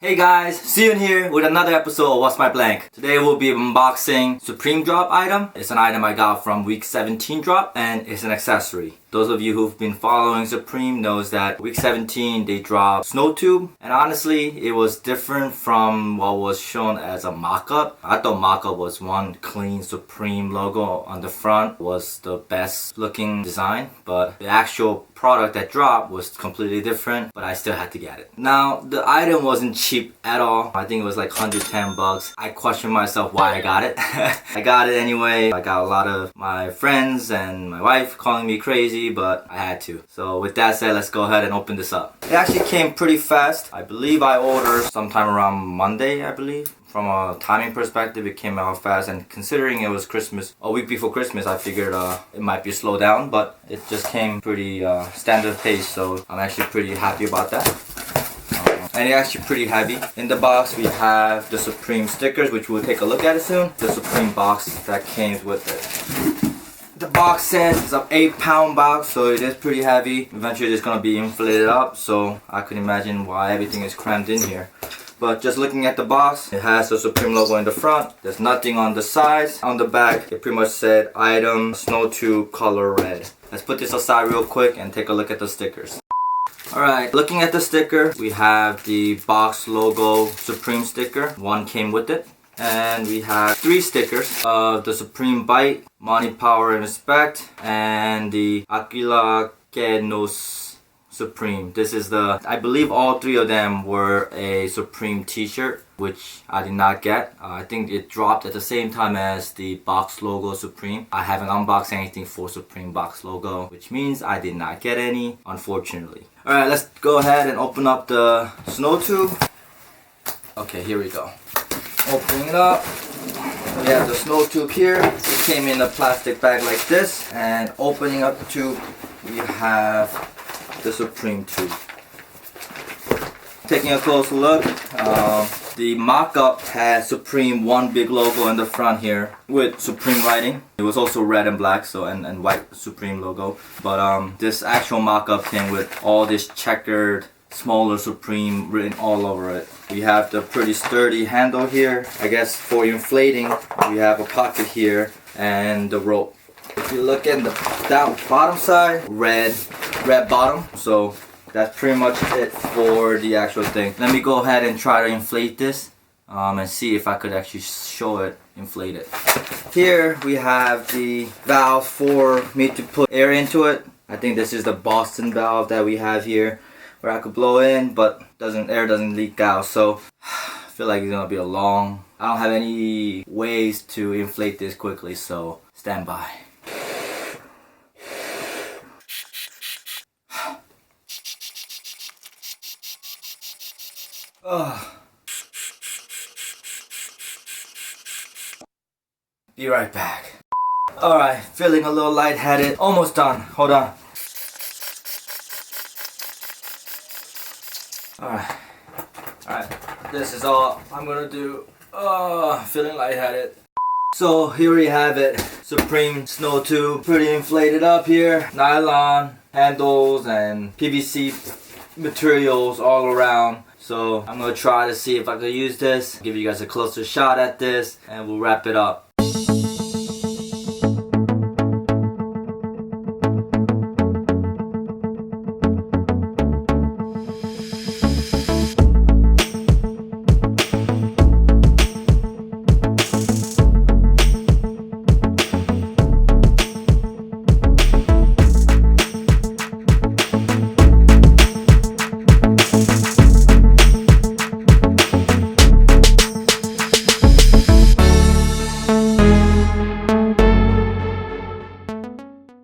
Hey guys, SUYOON here with another episode of What's My Blank. Today we'll be unboxing Supreme drop item. It's an item I got from week 17 drop and it's an accessory. Those of you who've been following Supreme knows that week 17 they dropped Snow Tube, and honestly it was different from what was shown as a mock-up. I thought mock-up was one clean Supreme logo on the front was the best looking design, but the actual product that dropped was completely different, but I still had to get it. Now the item wasn't cheap at all. I think it was like 110 bucks. I questioned myself why I got it. I got it anyway. I got a lot of my friends and my wife calling me crazy, but I had to. So with that said, let's go ahead and open this up. It actually came pretty fast. I believe I ordered sometime around Monday, I believe. From a timing perspective, it came out fast, and considering it was Christmas, a week before Christmas, I figured it might be slow down, but it just came pretty standard pace, so I'm actually pretty happy about that. And it's actually pretty heavy. In the box, we have the Supreme stickers, which we'll take a look at it soon. The Supreme box that came with it. The box says it's an 8-pound box, so it is pretty heavy. Eventually it's gonna be inflated up, so I could imagine why everything is crammed in here. But just looking at the box, it has the Supreme logo in the front. There's nothing on the sides. On the back, it pretty much said item Snow Tube color red. Let's put this aside real quick and take a look at the stickers. Alright, looking at the sticker, we have the box logo Supreme sticker. One came with it. And we have 3 stickers of the Supreme Bite, Money, Power, and Respect, and the Aquila Que Nos Supreme. This is I believe all 3 of them were a Supreme t-shirt, which I did not get. I think it dropped at the same time as the box logo Supreme. I haven't unboxed anything for Supreme box logo, which means I did not get any, unfortunately. Alright, let's go ahead and open up the Snow Tube. Okay, here we go. Opening it up, we have the Snow Tube here. It came in a plastic bag like this, and opening up the tube, we have the Supreme tube. Taking a close look, the mock-up has Supreme one big logo in the front here with Supreme writing. It was also red and black, so and white Supreme logo. But this actual mock-up came with all this checkered smaller Supreme written all over it. We have the pretty sturdy handle here. I guess for inflating, we have a pocket here and the rope. If you look at the bottom side, red bottom. So that's pretty much it for the actual thing. Let me go ahead and try to inflate this and see if I could actually show it inflated. Here we have the valve for me to put air into it. I think this is the Boston valve that we have here, where I could blow in, but air doesn't leak out. So I feel like it's gonna be a long. I don't have any ways to inflate this quickly, so stand by. Be right back. Alright, feeling a little lightheaded. Almost done. Hold on. Alright, this is all I'm gonna do. Feeling lightheaded. So here we have it. Supreme Snow Tube, pretty inflated up here. Nylon handles and PVC materials all around. So I'm gonna try to see if I can use this, give you guys a closer shot at this, and we'll wrap it up.